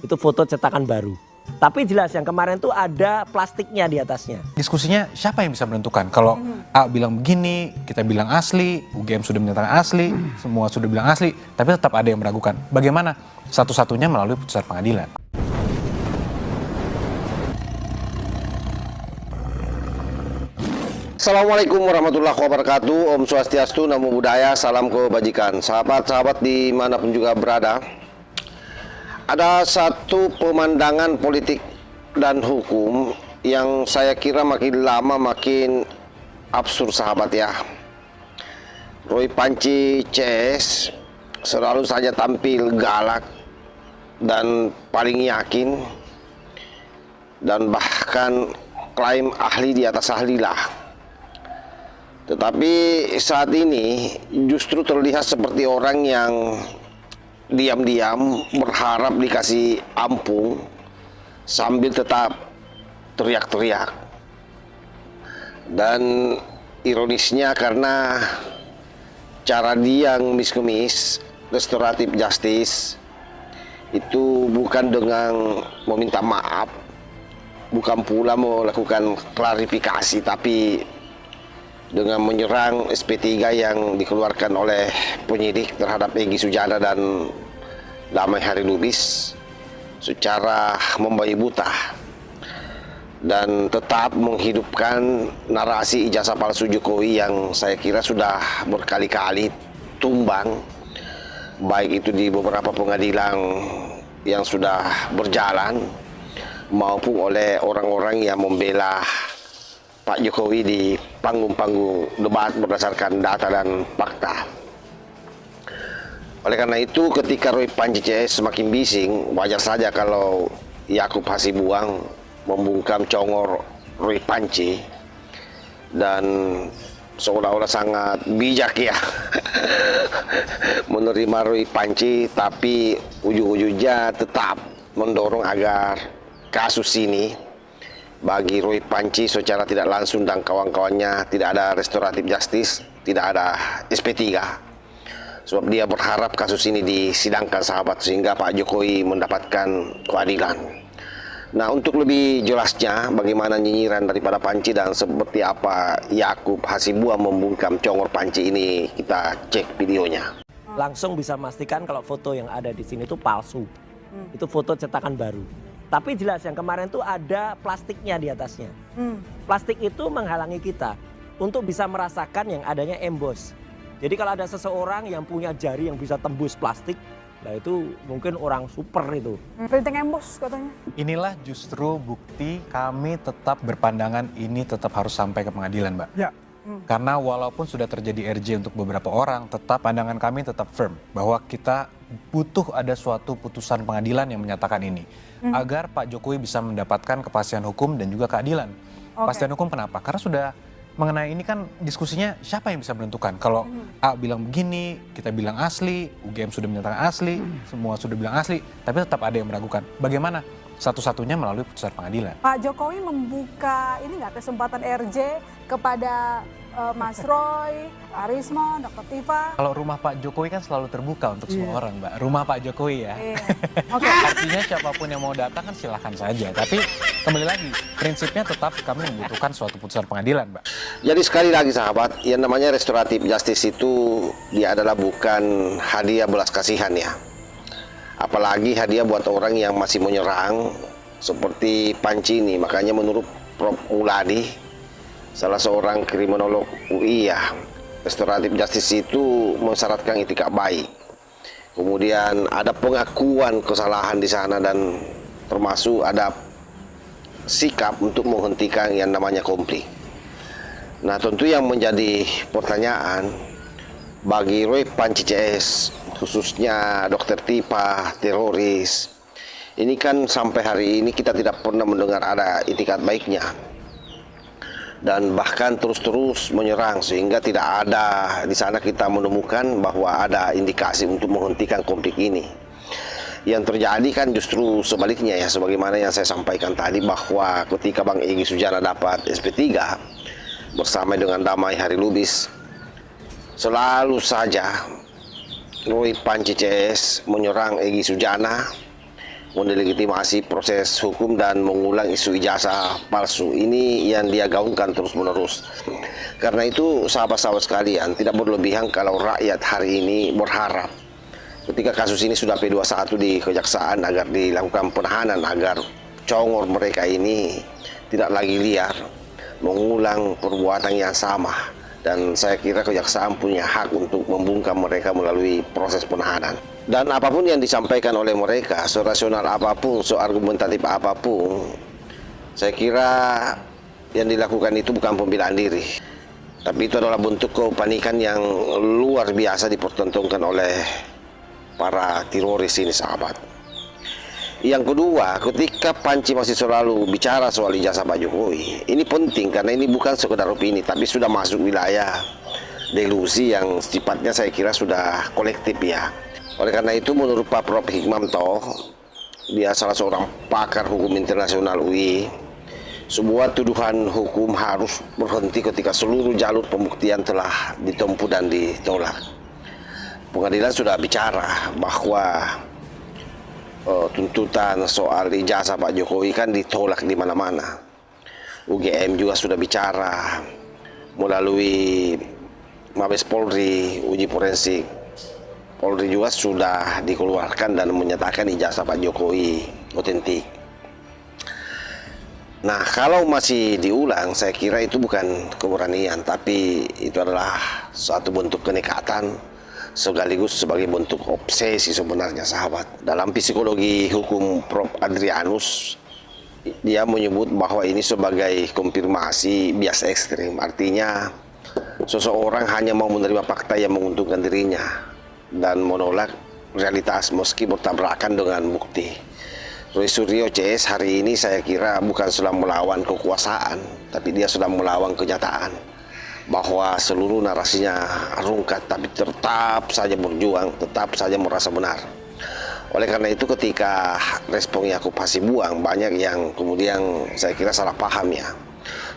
Itu foto cetakan baru. Tapi jelas yang kemarin tuh ada plastiknya di atasnya. Diskusinya siapa yang bisa menentukan? Kalau A bilang begini, kita bilang asli, UGM sudah menyatakan asli, semua sudah bilang asli, tapi tetap ada yang meragukan. Bagaimana? Satu-satunya melalui putusan pengadilan. Assalamualaikum warahmatullahi wabarakatuh. Om Swastiastu, Namo Buddhaya, salam kebajikan. Sahabat-sahabat dimanapun juga berada, ada satu pemandangan politik dan hukum yang saya kira makin lama makin absurd, sahabat ya. Roy Panci CS selalu saja tampil galak dan paling yakin, dan bahkan klaim ahli di atas ahli lah. Tetapi saat ini justru terlihat seperti orang yang diam-diam berharap dikasih ampun sambil tetap teriak-teriak. Dan ironisnya karena cara dia ngemis-ngemis restoratif justice itu bukan dengan meminta maaf, bukan pula melakukan klarifikasi, tapi dengan menyerang SP3 yang dikeluarkan oleh penyidik terhadap Egy Sujana dan Damai Hari Lubis secara membabi buta, dan tetap menghidupkan narasi ijazah palsu Jokowi yang saya kira sudah berkali-kali tumbang, baik itu di beberapa pengadilan yang sudah berjalan maupun oleh orang-orang yang membela Pak Jokowi di panggung-panggung debat berdasarkan data dan fakta. Oleh karena itu, ketika Roy Panci CS semakin bising, wajar saja kalau Yakub Hasibuan membungkam congor Roy Panci dan seolah-olah sangat bijak ya menerima Roy Panci, tapi ujung-ujungnya tetap mendorong agar kasus ini bagi Roy Panci secara tidak langsung dan kawan-kawannya tidak ada restoratif justice, tidak ada SP3. Sebab dia berharap kasus ini disidangkan, sahabat, sehingga Pak Jokowi mendapatkan keadilan. Nah, untuk lebih jelasnya bagaimana nyinyiran daripada Panci dan seperti apa Yakub Hasibuan membungkam congor Panci ini, kita cek videonya. Langsung bisa memastikan kalau foto yang ada di sini itu palsu. Itu foto cetakan baru. Tapi jelas yang kemarin tuh ada plastiknya di atasnya. Plastik itu menghalangi kita untuk bisa merasakan yang adanya emboss. Jadi kalau ada seseorang yang punya jari yang bisa tembus plastik, nah itu mungkin orang super itu. Printing emboss katanya. Inilah justru bukti kami tetap berpandangan ini tetap harus sampai ke pengadilan, Mbak. Ya. Karena walaupun sudah terjadi RJ untuk beberapa orang, tetap pandangan kami tetap firm bahwa kita butuh ada suatu putusan pengadilan yang menyatakan ini. Agar Pak Jokowi bisa mendapatkan kepastian hukum dan juga keadilan. Kepastian hukum kenapa? Karena sudah mengenai ini kan diskusinya siapa yang bisa menentukan. Kalau A bilang begini, kita bilang asli, UGM sudah menyatakan asli, semua sudah bilang asli, tapi tetap ada yang meragukan. Bagaimana? Satu-satunya melalui putusan pengadilan. Pak Jokowi membuka ini nggak kesempatan RJ kepada Mas Roy, Arisma, Dr. Tifa. Kalau rumah Pak Jokowi kan selalu terbuka untuk semua orang, Mbak. Rumah Pak Jokowi ya. Oke. Artinya siapapun yang mau datang kan silahkan saja. Tapi kembali lagi, prinsipnya tetap kami membutuhkan suatu putusan pengadilan, Mbak. Jadi sekali lagi, sahabat, yang namanya restoratif justice itu dia adalah bukan hadiah belas kasihan ya. Apalagi hadiah buat orang yang masih menyerang seperti Panci ini. Makanya menurut Prof. Muladi, salah seorang kriminolog UI ya, restoratif justice itu mensyaratkan itikat baik. Kemudian ada pengakuan kesalahan di sana dan termasuk ada sikap untuk menghentikan yang namanya konflik. Nah, tentu yang menjadi pertanyaan bagi Roy Panci CS, khususnya Dr. Tifa, teroris, ini kan sampai hari ini kita tidak pernah mendengar ada itikat baiknya. Dan bahkan terus-terus menyerang sehingga tidak ada di sana kita menemukan bahwa ada indikasi untuk menghentikan konflik ini. Yang terjadi kan justru sebaliknya ya, sebagaimana yang saya sampaikan tadi bahwa ketika Bang Egy Sujana dapat SP3 bersama dengan Damai Hari Lubis, selalu saja Roy Panci CS menyerang Egy Sujana mendelegitimasi proses hukum dan mengulang isu ijazah palsu ini yang dia gaungkan terus-menerus. Karena itu sahabat-sahabat sekalian, tidak berlebihan kalau rakyat hari ini berharap ketika kasus ini sudah P21 di Kejaksaan agar dilakukan penahanan, agar congor mereka ini tidak lagi liar mengulang perbuatan yang sama. Dan saya kira Kejaksaan punya hak untuk membungkam mereka melalui proses penahanan. Dan apapun yang disampaikan oleh mereka, serasional apapun, seargumentatif apapun, saya kira yang dilakukan itu bukan pembelaan diri, tapi itu adalah bentuk kepanikan yang luar biasa dipertontonkan oleh para teroris ini, sahabat. Yang kedua, ketika Panci masih selalu bicara soal ijazah Pak Jokowi, ini penting karena ini bukan sekedar opini, tapi sudah masuk wilayah delusi yang sifatnya saya kira sudah kolektif ya. Oleh karena itu menurut Pak Prof. Hikmanto, dia salah seorang pakar hukum internasional UI, sebuah tuduhan hukum harus berhenti ketika seluruh jalur pembuktian telah ditempuh dan ditolak. Pengadilan sudah bicara bahwa tuntutan soal ijazah Pak Jokowi kan ditolak di mana-mana. UGM juga sudah bicara melalui Mabes Polri, uji forensik Polri juga sudah dikeluarkan dan menyatakan ijazah Pak Jokowi otentik. Nah, kalau masih diulang, saya kira itu bukan keberanian, tapi itu adalah suatu bentuk kenekatan sekaligus sebagai bentuk obsesi sebenarnya, sahabat. Dalam psikologi hukum Prof. Adrianus, dia menyebut bahwa ini sebagai konfirmasi bias ekstrim. Artinya seseorang hanya mau menerima fakta yang menguntungkan dirinya dan menolak realitas meski bertabrakan dengan bukti. Roy Suryo CS hari ini saya kira bukan sedang melawan kekuasaan, tapi dia sedang melawan kenyataan bahwa seluruh narasinya rungkat, tapi tetap saja berjuang, tetap saja merasa benar. Oleh karena itu ketika respon Yakub Hasibuan, banyak yang kemudian saya kira salah paham ya,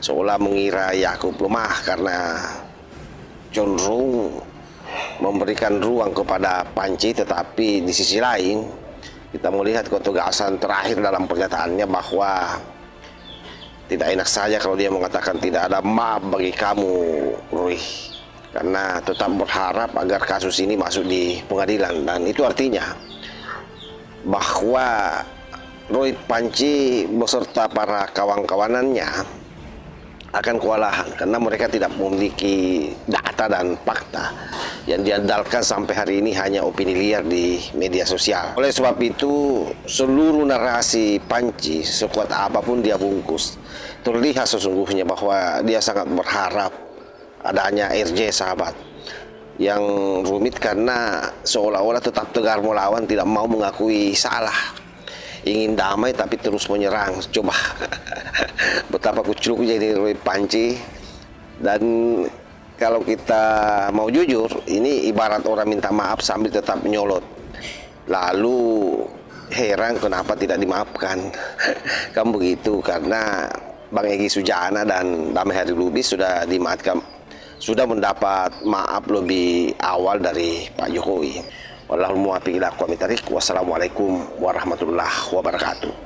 seolah mengira Yakub lemah karena cenderung memberikan ruang kepada Panci, tetapi di sisi lain kita melihat ketegasan terakhir dalam pernyataannya bahwa tidak enak saja kalau dia mengatakan tidak ada maaf bagi kamu, Roy, karena tetap berharap agar kasus ini masuk di pengadilan. Dan itu artinya bahwa Roy Panci beserta para kawan-kawanannya akan kewalahan karena mereka tidak memiliki data dan fakta. Yang diandalkan sampai hari ini hanya opini liar di media sosial. Oleh sebab itu, seluruh narasi Panci, sekuat apapun dia bungkus, terlihat sesungguhnya bahwa dia sangat berharap adanya RJ, sahabat. Yang rumit karena seolah-olah tetap tegar melawan, tidak mau mengakui salah. Ingin damai tapi terus menyerang. Coba betapa kucluknya ini Roy Panci. Dan kalau kita mau jujur, ini ibarat orang minta maaf sambil tetap menyolot. Lalu heran kenapa tidak dimaafkan. Kan begitu, karena Bang Egy Sujana dan Damai Hari Lubis sudah dimaafkan, sudah mendapat maaf lebih awal dari Pak Jokowi. Wallahul muwaffiq ila aqwamit thariq. Wassalamualaikum warahmatullahi wabarakatuh.